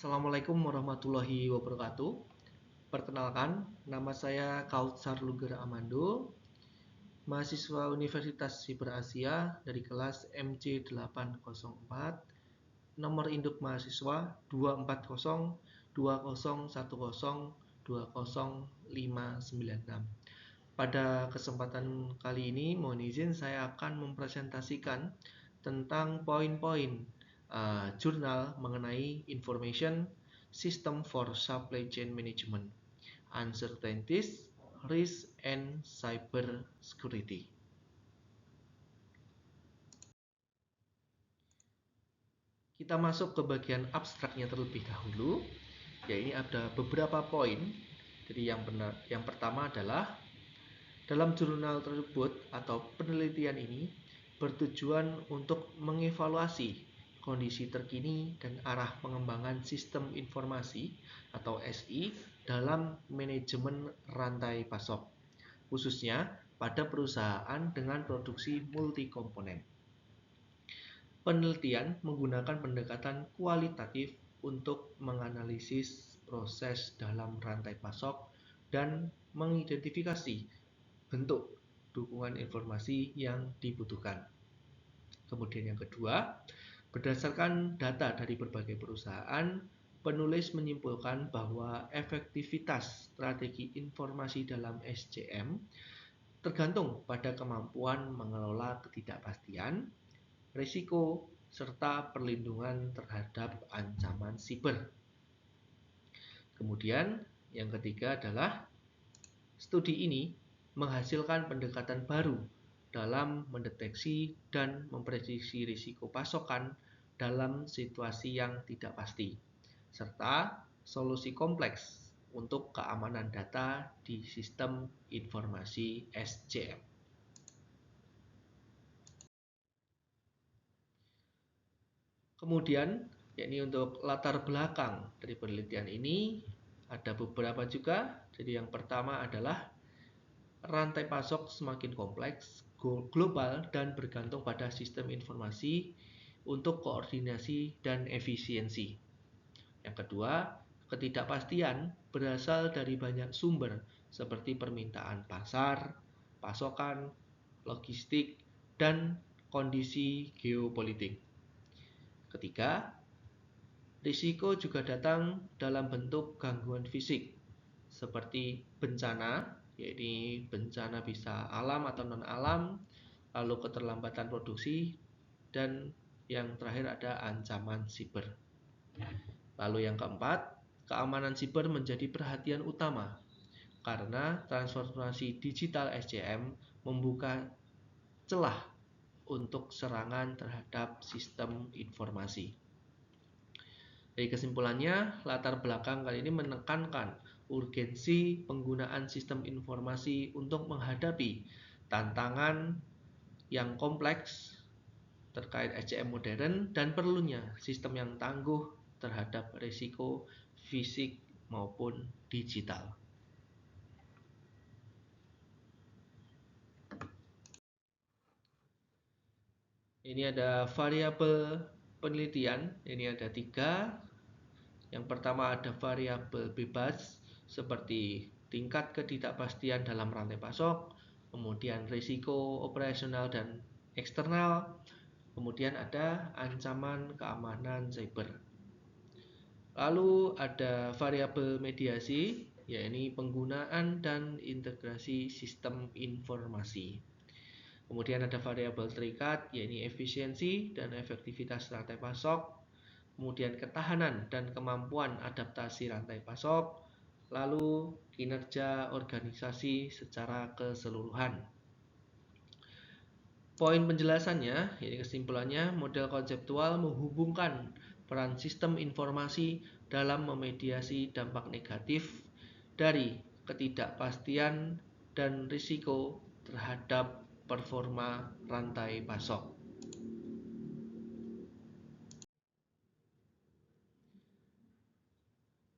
Assalamualaikum warahmatullahi wabarakatuh. Perkenalkan, nama saya Kautsar Luger Amando, mahasiswa Universitas Siber Asia dari kelas MC804, nomor induk mahasiswa 24020102059. Pada kesempatan kali ini, mohon izin saya akan mempresentasikan tentang poin-poin jurnal mengenai Information System for Supply Chain Management, Uncertainties, Risk, and Cyber Security. Kita masuk ke bagian abstraknya terlebih dahulu. Ya, ini ada beberapa poin. Jadi yang pertama adalah dalam jurnal tersebut atau penelitian ini bertujuan untuk mengevaluasi kondisi terkini dan arah pengembangan sistem informasi atau SI dalam manajemen rantai pasok, khususnya pada perusahaan dengan produksi multi-komponen. Penelitian menggunakan pendekatan kualitatif untuk menganalisis proses dalam rantai pasok dan mengidentifikasi bentuk dukungan informasi yang dibutuhkan. Kemudian yang kedua, berdasarkan data dari berbagai perusahaan, penulis menyimpulkan bahwa efektivitas strategi informasi dalam SCM tergantung pada kemampuan mengelola ketidakpastian, risiko, serta perlindungan terhadap ancaman siber. Kemudian yang ketiga adalah studi ini menghasilkan pendekatan baru dalam mendeteksi dan memprediksi risiko pasokan dalam situasi yang tidak pasti, serta solusi kompleks untuk keamanan data di sistem informasi SCM. Kemudian, yakni untuk latar belakang dari penelitian ini ada beberapa juga. Jadi yang pertama adalah rantai pasok semakin kompleks, global, dan bergantung pada sistem informasi untuk koordinasi dan efisiensi. Yang kedua, ketidakpastian berasal dari banyak sumber seperti permintaan pasar, pasokan, logistik, dan kondisi geopolitik. Ketiga, risiko juga datang dalam bentuk gangguan fisik seperti bencana, yaitu bencana bisa alam atau non-alam, lalu keterlambatan produksi, dan yang terakhir ada ancaman siber. Lalu yang keempat, keamanan siber menjadi perhatian utama karena transformasi digital SCM membuka celah untuk serangan terhadap sistem informasi. Dari kesimpulannya, latar belakang kali ini menekankan urgensi penggunaan sistem informasi untuk menghadapi tantangan yang kompleks terkait SCM modern dan perlunya sistem yang tangguh terhadap risiko fisik maupun digital. Ini ada variabel penelitian, ini ada 3. Yang pertama ada variabel bebas seperti tingkat ketidakpastian dalam rantai pasok, kemudian risiko operasional dan eksternal, kemudian ada ancaman keamanan cyber. Lalu ada variabel mediasi, yaitu penggunaan dan integrasi sistem informasi. Kemudian ada variabel terikat, yaitu efisiensi dan efektivitas rantai pasok. Kemudian ketahanan dan kemampuan adaptasi rantai pasok. Lalu kinerja organisasi secara keseluruhan. Poin penjelasannya, yaitu kesimpulannya, model konseptual menghubungkan peran sistem informasi dalam memediasi dampak negatif dari ketidakpastian dan risiko terhadap performa rantai pasok.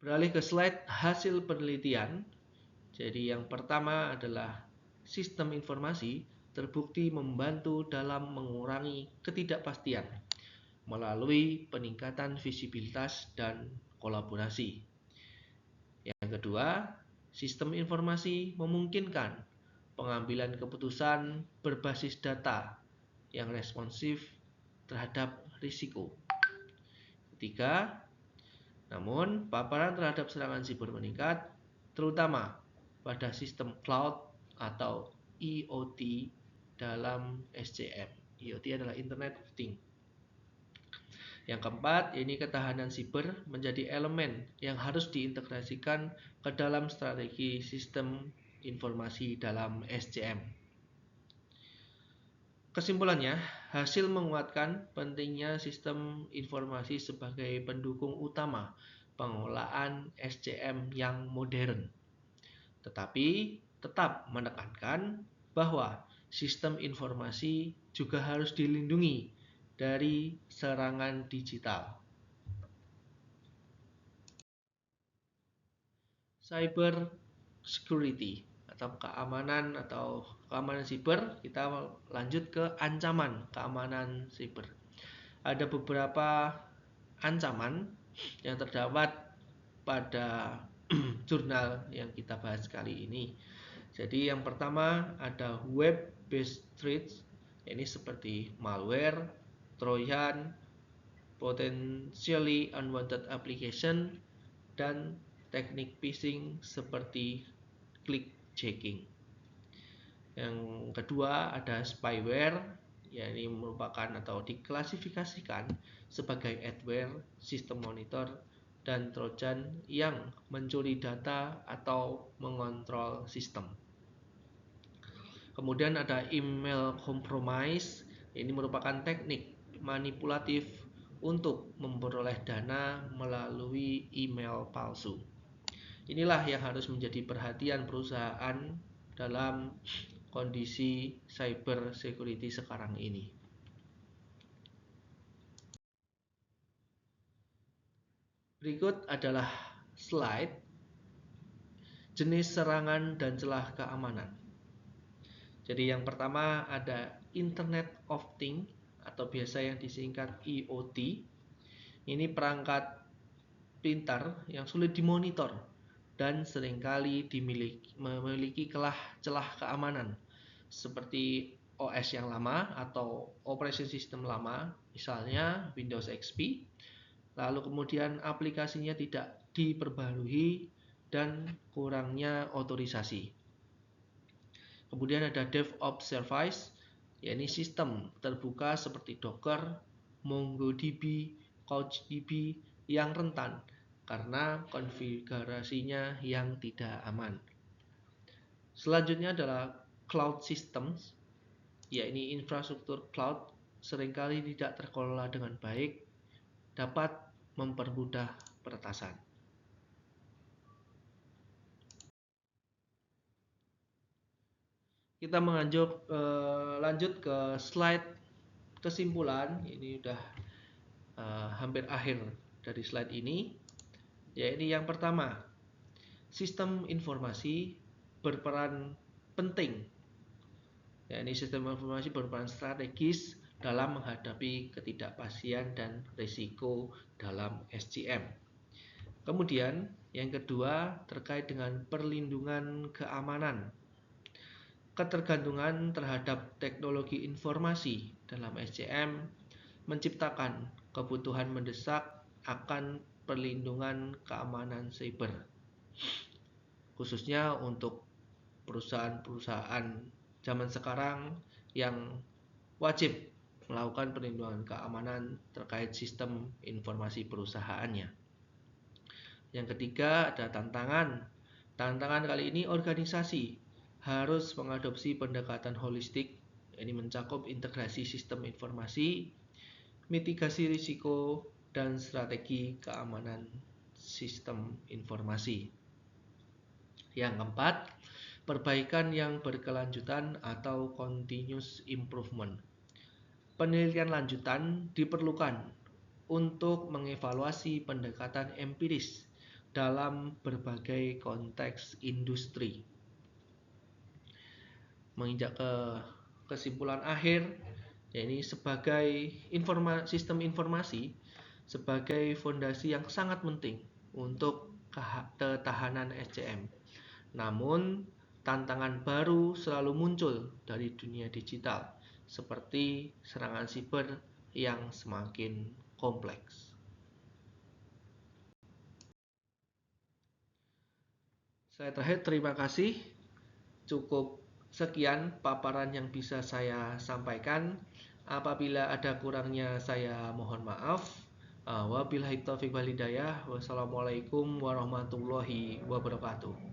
Beralih ke slide hasil penelitian. Jadi yang pertama adalah sistem informasi terbukti membantu dalam mengurangi ketidakpastian melalui peningkatan visibilitas dan kolaborasi. Yang kedua, sistem informasi memungkinkan pengambilan keputusan berbasis data yang responsif terhadap risiko. Ketiga, namun paparan terhadap serangan siber meningkat, terutama pada sistem cloud atau IoT dalam SCM. IoT adalah Internet of Things. Yang keempat, ini ketahanan siber menjadi elemen yang harus diintegrasikan ke dalam strategi sistem informasi dalam SCM. Kesimpulannya, hasil menguatkan pentingnya sistem informasi sebagai pendukung utama pengelolaan SCM yang modern. Tetapi tetap menekankan bahwa sistem informasi juga harus dilindungi dari serangan digital. Cyber security atau keamanan siber, kita lanjut ke ancaman keamanan siber. Ada beberapa ancaman yang terdapat pada jurnal yang kita bahas kali ini. Jadi yang pertama ada web based threats, ini seperti malware, trojan, potentially unwanted application, dan teknik phishing seperti click checking. Yang kedua ada spyware, ini merupakan atau diklasifikasikan sebagai adware, sistem monitor, dan trojan yang mencuri data atau mengontrol sistem. Kemudian ada email compromise, ini merupakan teknik manipulatif untuk memperoleh dana melalui email palsu. Inilah yang harus menjadi perhatian perusahaan dalam kondisi cyber security sekarang ini. Berikut adalah slide jenis serangan dan celah keamanan. Jadi yang pertama ada Internet of Things atau biasa yang disingkat IoT. Ini perangkat pintar yang sulit dimonitor dan seringkali memiliki celah keamanan seperti OS yang lama atau operation system lama, misalnya Windows XP, lalu kemudian aplikasinya tidak diperbarui dan kurangnya otorisasi. Kemudian ada DevOps Service, yakni sistem terbuka seperti Docker, MongoDB, CouchDB yang rentan karena konfigurasinya yang tidak aman. Selanjutnya adalah Cloud Systems, yakni infrastruktur cloud seringkali tidak terkelola dengan baik, dapat mempermudah peretasan. Kita lanjut ke slide kesimpulan. Ini udah hampir akhir dari slide ini. Yaitu yang pertama, sistem informasi berperan penting. Ini sistem informasi berperan strategis dalam menghadapi ketidakpastian dan risiko dalam SCM. Kemudian yang kedua terkait dengan perlindungan keamanan. Ketergantungan terhadap teknologi informasi dalam SCM menciptakan kebutuhan mendesak akan perlindungan keamanan siber, khususnya untuk perusahaan-perusahaan zaman sekarang yang wajib melakukan perlindungan keamanan terkait sistem informasi perusahaannya. Yang ketiga ada tantangan. Tantangan kali ini organisasi harus mengadopsi pendekatan holistik, ini mencakup integrasi sistem informasi, mitigasi risiko, dan strategi keamanan sistem informasi. Yang keempat, perbaikan yang berkelanjutan atau continuous improvement. Penelitian lanjutan diperlukan untuk mengevaluasi pendekatan empiris dalam berbagai konteks industri. Menginjak ke kesimpulan akhir, yakni sebagai sistem informasi sebagai fondasi yang sangat penting untuk ketahanan SCM. Namun, tantangan baru selalu muncul dari dunia digital, seperti serangan siber yang semakin kompleks. Saya terakhir terima kasih. Cukup sekian paparan yang bisa saya sampaikan. Apabila ada kurangnya saya mohon maaf. Wabillahi taufiq wal hidayah. Wassalamualaikum warahmatullahi wabarakatuh.